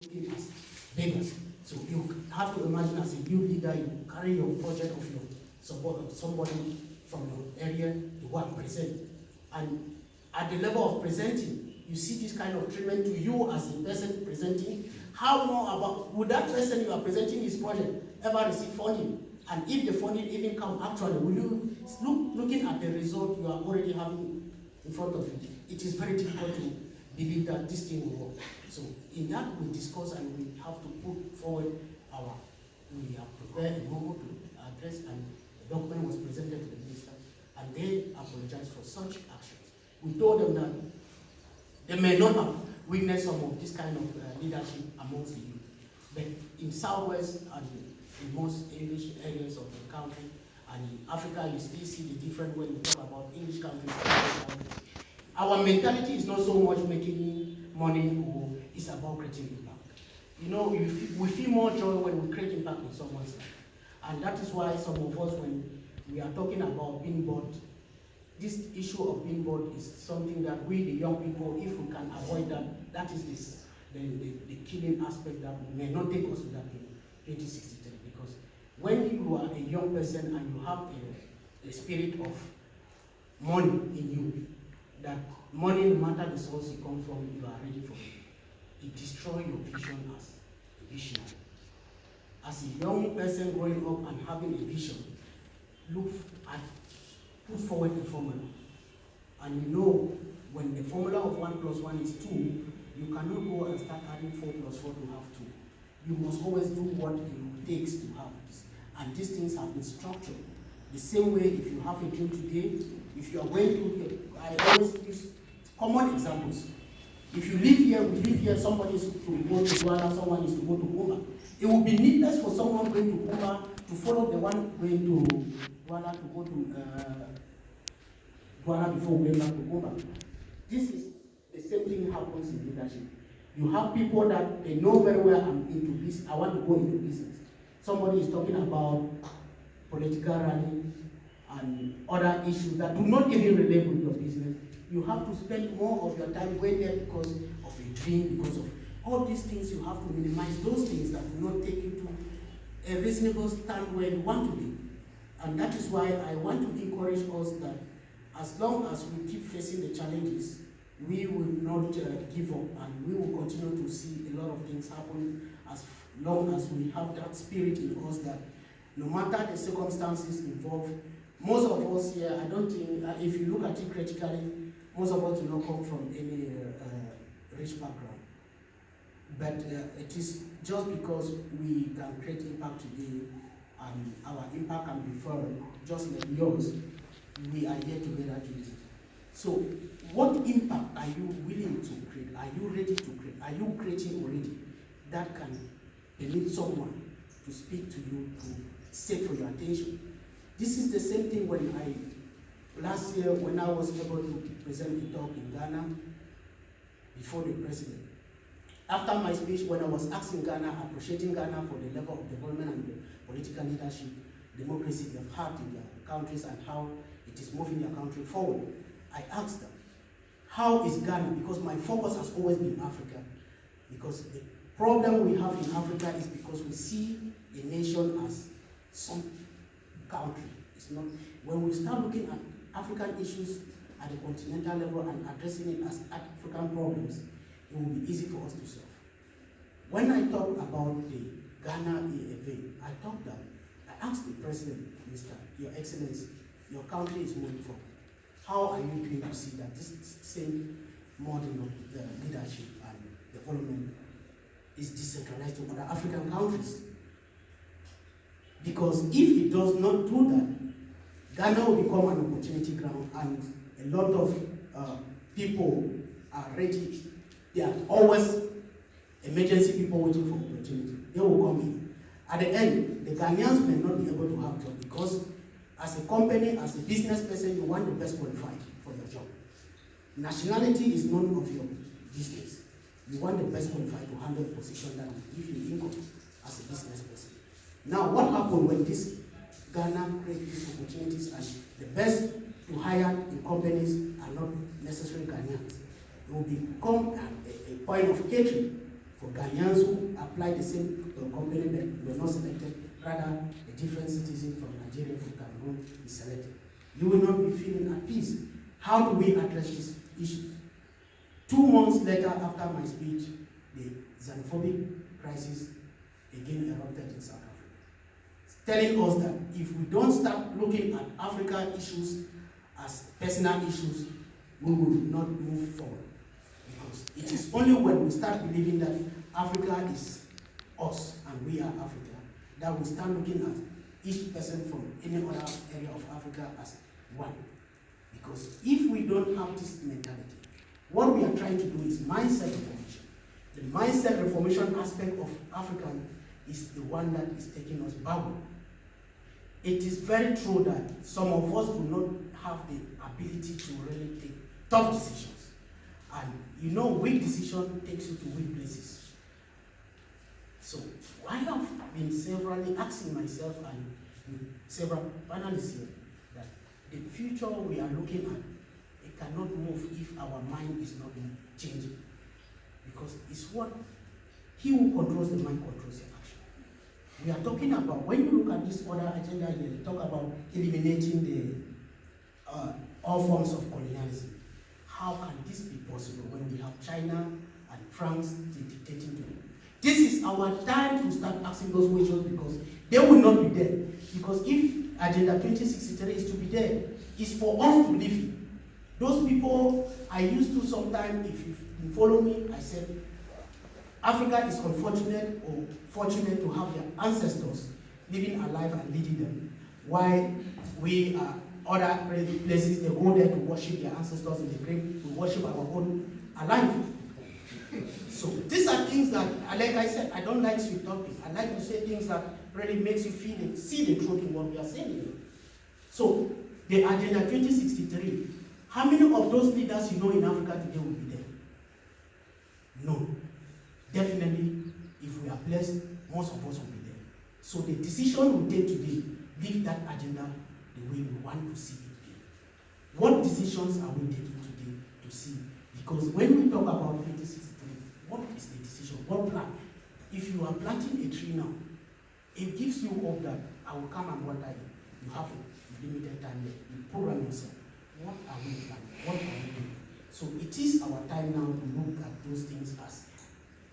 as beggars. So you have to imagine as a new leader, you carry your project of your support of somebody from your area to go and present. And at the level of presenting, you see this kind of treatment to you as a person presenting. How more about, would that person you are presenting his project ever receive funding? And if the funding even come actually, will you looking at the result you are already having in front of you? It is very difficult to believe that this thing will work. So in that we discuss and we have to put forward we have prepared a memo to address, and the document was presented to the minister, and they apologized for such actions. We told them that they may not have witnessed some of this kind of leadership amongst the youth, but in Southwest and in most English areas of the country, and in Africa, you still see the difference when we talk about English countries. Our mentality is not so much making money, or it's about creating impact. You know, we feel more joy when we create impact in someone's life. And that is why some of us, when we are talking about being bored, this issue of being bored is something that we, the young people, if we can avoid that, that is the killing aspect that may not take us to that in 2063. Because when you are a young person and you have a spirit of money in you, that money, no matter the source it comes from, you are ready for it. It destroys your vision as a visionary. As a young person growing up and having a vision, put forward a formula. And you know, when the formula of 1 + 1 is 2, you cannot go and start adding 4 + 4 to have 2. You must always do what it takes to have this. And these things have been structured. The same way, if you have a dream today, if you are going to, I always use common examples. If you live here, we live here, somebody is to go to Douala, someone is to go to Buea. It would be needless for someone going to Buea to follow the one going to Douala to go to Douala before going back to Buea. This is the same thing happens in leadership. You have people that they know very well, I'm into business, I want to go into business. Somebody is talking about political rally and other issues that do not even relate with your business. You have to spend more of your time going there because of a dream, because of all these things. You have to minimize those things that will not take you to a reasonable stand where you want to be. And that is why I want to encourage us that as long as we keep facing the challenges, we will not give up, and we will continue to see a lot of things happen as long as we have that spirit in us that no matter the circumstances involved, most of us here, I don't think, if you look at it critically, most of us do not come from any rich background. But it is just because we can create impact today, and our impact can be felt, just like yours, we are here together to do it. So, what impact are you willing to create? Are you ready to create? Are you creating already that can permit someone to speak to you, to seek for your attention? This is the same thing when last year when I was able to present a talk in Ghana before the president. After my speech, when I was asking Ghana, appreciating Ghana for the level of development and the political leadership, democracy they've had in their countries and how it is moving their country forward, I asked them, how is Ghana? Because my focus has always been Africa. Because the problem we have in Africa is because we see a nation as some country. It's not. When we start looking at African issues at the continental level and addressing it as African problems, it will be easy for us to solve. When I talk about the Ghana EFA, I asked the president, Mr. Your Excellency, your country is moving forward. How are you going to see that this same model of the leadership and development is decentralized to other African countries? Because if it does not do that, Ghana will become an opportunity ground, and a lot of people are ready. There are always emergency people waiting for opportunity. They will come in. At the end, the Ghanaians may not be able to have job because as a company, as a business person, you want the best qualified for your job. Nationality is none of your business. You want the best qualified to handle the position that will give you income as a business person. Now, what happens when this Ghana creates these opportunities and the best to hire in companies are not necessarily Ghanaians? It will become a point of hatred For Ghanaians who apply the same company but were not selected, rather a different citizen from Nigeria, from Cameroon is selected. You will not be feeling at peace. How do we address these issues? 2 months later, after my speech, the xenophobic crisis again erupted in South Africa, telling us that if we don't start looking at African issues as personal issues, we will not move forward. Because it is only when we start believing that Africa is us and we are Africa that we start looking at each person from any other area of Africa as one. Because if we don't have this mentality, what we are trying to do is mindset reformation. The mindset reformation aspect of African is the one that is taking us backward. It is very true that some of us do not have the ability to really take tough decisions. And you know, weak decision takes you to weak places. So I have been severally asking myself and several panelists here that the future we are looking at, it cannot move if our mind is not changing. Because it's what he who controls the mind controls the action. We are talking about, when you look at this other agenda here, they talk about eliminating the all forms of colonialism. How can this be possible when we have China and France dictating to them? This is our time to start asking those questions because they will not be there. Because if Agenda 2063 is to be there, it's for us to live in. Those people, I used to sometimes, if you follow me, I said, Africa is unfortunate or fortunate to have their ancestors living alive and leading them. While we are other places, they go there to worship their ancestors in the grave, we worship our own alive. So these are things that, like I said, I don't like sweet talking. I like to say things that really makes you feel it, see the truth in what we are saying. So the Agenda 2063, how many of those leaders you know in Africa today will be there? No. Definitely, if we are blessed, most of us will be there. So the decision we take today, leave that agenda the way we want to see it be. What decisions are we taking today to see? Because when we talk about 2063, what is the decision? What plan? If you are planting a tree now, it gives you hope that I will come and water it. You have a limited time there. You program yourself. What are we planning? What are we doing? So it is our time now to look at those things as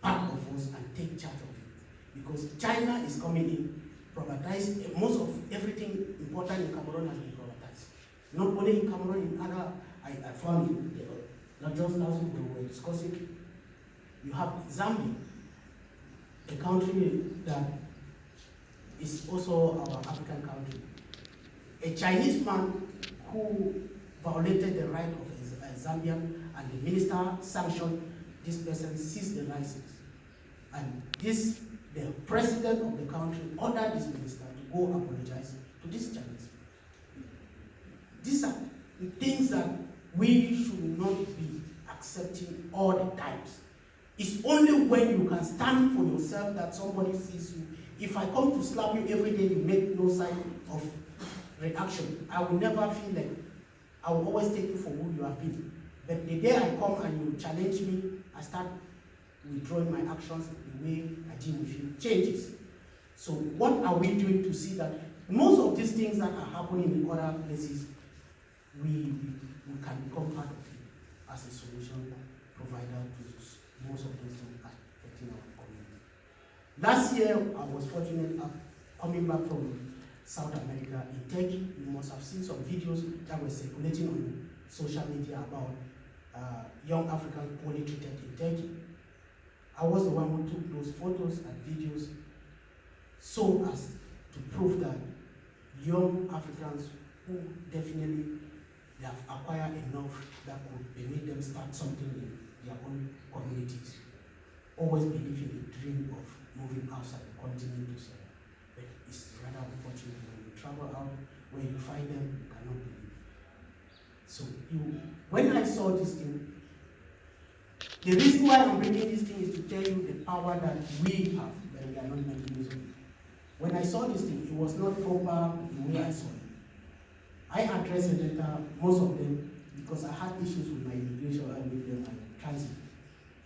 part of us and take charge of it. Because China is coming in, privatized. Most of everything important in Cameroon has been privatized. Not only in Cameroon, in other, I found it, not just last week we were discussing. You have Zambia, a country that is also our African country. A Chinese man who violated the right of a Zambian, and the minister sanctioned this person, seized the license. And this, the president of the country ordered this minister to go apologize to this Chinese. These are the things that we should not be accepting all the times. It's only when you can stand for yourself that somebody sees you. If I come to slap you every day, you make no sign of reaction. I will never feel like, I will always take you for who you have been. But the day I come and you challenge me, I start withdrawing my actions, the way I deal with you changes. So what are we doing to see that most of these things that are happening in other places, we can become part of it as a solution provider to most of those things affecting our community. Last year, I was fortunate coming back from South America in Turkey. You must have seen some videos that were circulating on social media about young Africans poorly treated in Turkey. I was the one who took those photos and videos so as to prove that young Africans who definitely they have acquired enough that could permit them start something in their own communities. Always believe in the dream of moving outside the continent to serve. But it's rather unfortunate when you travel out, where you find them, you cannot believe. So when I saw this thing, the reason why I'm bringing this thing is to tell you the power that we have, but we are not making use of it. When I saw this thing, it was not proper the way I saw it. I addressed the letter, most of them, because I had issues with my immigration and with my transit.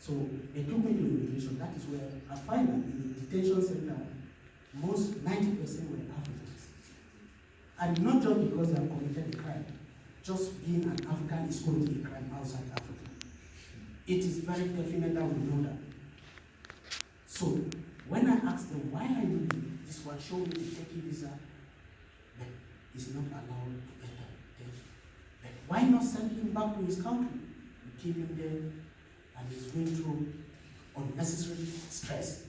So they took me to immigration. That is where I find that in the detention center, most 90% were Africans. And not just because they have committed a crime, just being an African is going to be a crime outside Africa. It is very definite that we know that. So when I asked them, why are you doing this one, show me the Turkey visa, but he's not allowed to enter Turkey. But why not send him back to his country? We keep him there, and he's going through unnecessary stress.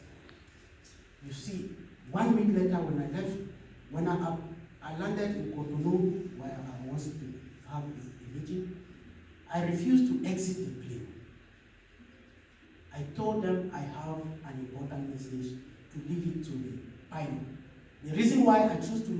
You see, 1 week later when I left, when I landed in Cotonou, where I was to have a meeting, I refused to exit the plane. I told them I have an important message to leave it to the pilot. The reason why I chose to leave